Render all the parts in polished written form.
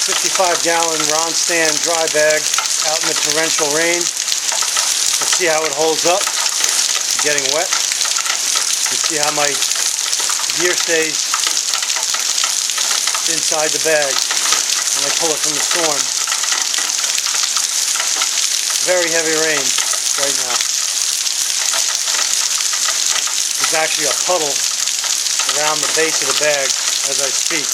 55-gallon Rainstorm dry bag out in the torrential rain. Let's see how it holds up. It's getting wet. Let's see how my gear stays inside the bag when I pull it from the storm. Very heavy rain right now. There's actually a puddle around the base of the bag as I speak.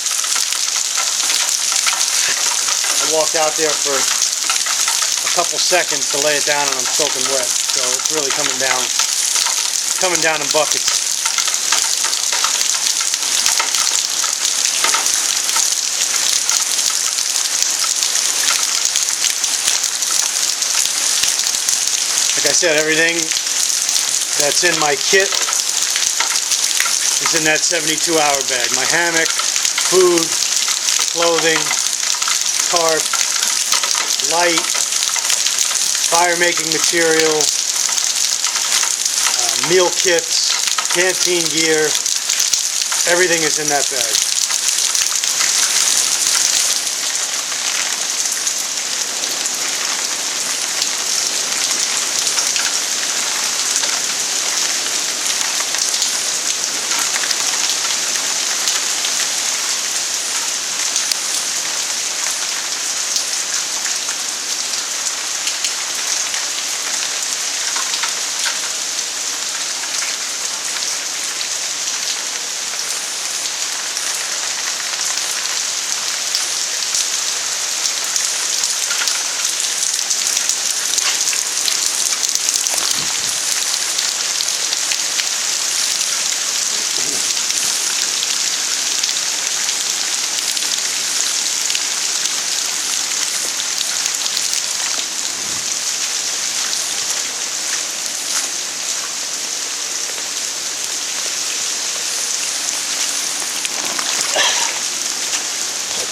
I walked out there for a couple seconds to lay it down and I'm soaking wet. So it's really coming down in buckets. Like I said, everything that's in my kit is in that 72-hour bag. My hammock, food, clothing, tarp, light, fire-making material, meal kits, canteen gear, everything is in that bag.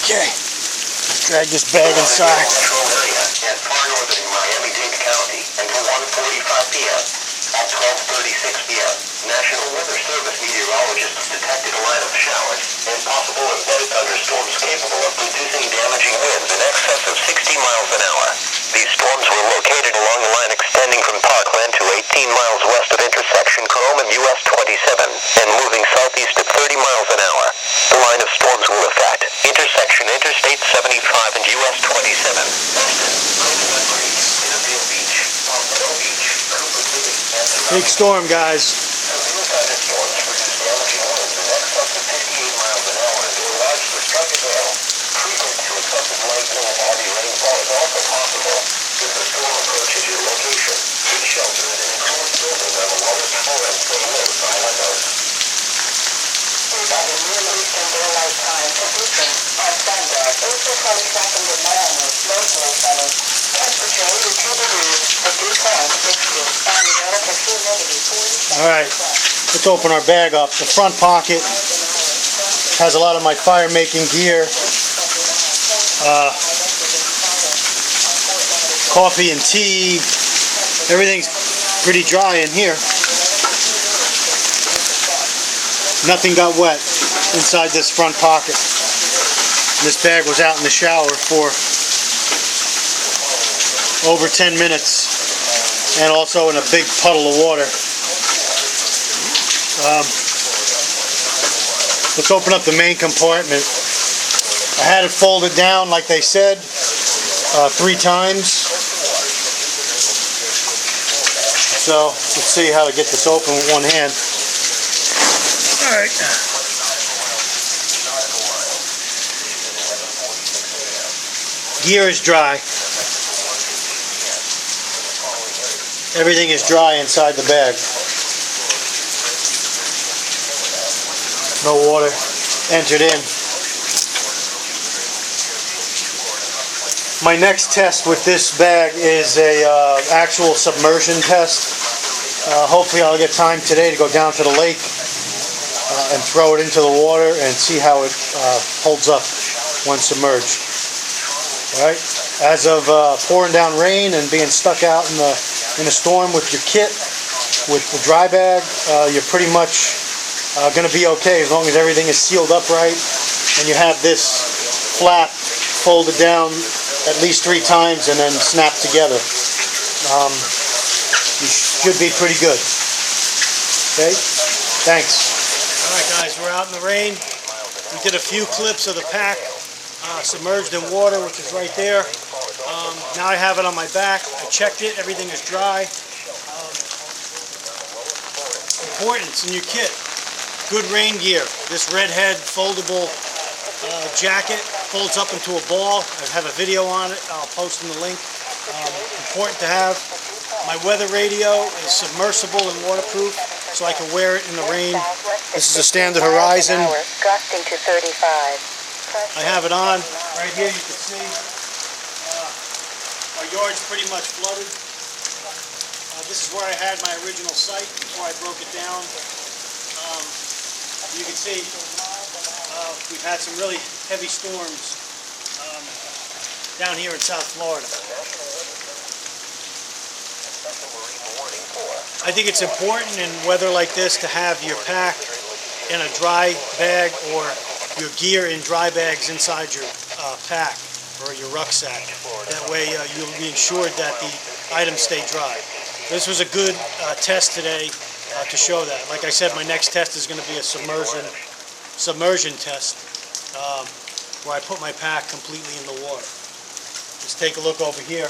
Okay, drag this bag inside. At far northern Miami-Dade County until 1:45 p.m. At 12:36 p.m., National Weather Service meteorologists detected a line of showers and possible embedded thunderstorms capable of producing damaging winds in excess of 60 miles an hour. These storms were located along the line extending from Parkland to 18 miles west of intersection Chrome and US 27 and moving southeast at 30 miles an hour. The line of storms will affect intersection Interstate 75 and US 27. Big storm, guys. Alright, let's open our bag up. The front pocket has a lot of my fire making gear, coffee and tea. Everything's pretty dry in here. Nothing got wet inside this front pocket. This bag was out in the shower for over 10 minutes and also in a big puddle of water. Let's open up the main compartment. I had it folded down like they said 3 times. So let's see how to get this open with one hand. Alright. Gear is dry. Everything is dry inside the bag. No water entered in. My next test with this bag is a actual submersion test. Hopefully I'll get time today to go down to the lake and throw it into the water and see how it holds up when submerged. Alright, as of pouring down rain and being stuck out in a storm with your kit, with the dry bag, you're pretty much going to be okay as long as everything is sealed up right and you have this flap folded down at least 3 times and then snapped together. You should be pretty good. Okay? Thanks. Alright guys, we're out in the rain. We did a few clips of the pack submerged in water, which is right there. Now I have it on my back. I checked it. Everything is dry. Importance in your kit. Good rain gear. This redhead foldable jacket folds up into a ball. I have a video on it. I'll post in the link. Important to have. My weather radio is submersible and waterproof, so I can wear it in the rain. This is a standard Horizon. Gusting to 35. I have it on. Right here you can see our yard's pretty much flooded. This is where I had my original site before I broke it down. You can see we've had some really heavy storms down here in South Florida. I think it's important in weather like this to have your pack in a dry bag or your gear in dry bags inside your pack or your rucksack. That way you'll be ensured that the items stay dry. This was a good test today to show that. Like I said, my next test is going to be a submersion test where I put my pack completely in the water. Let's take a look over here.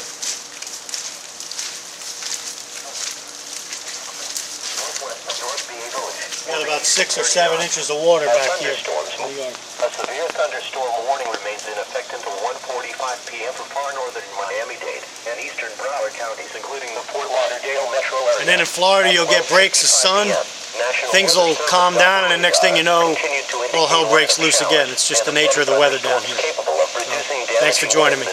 Got about 6 or 7 inches of water back here. A severe thunderstorm warning remains in effect until 1:45 p.m. for far northern Miami-Dade and eastern Broward counties, including the Fort Lauderdale metro area. And then in Florida, you'll get breaks of sun. Things will calm down, and the next thing you know, all hell breaks loose again. It's just the nature of the weather down here. Thanks for joining me.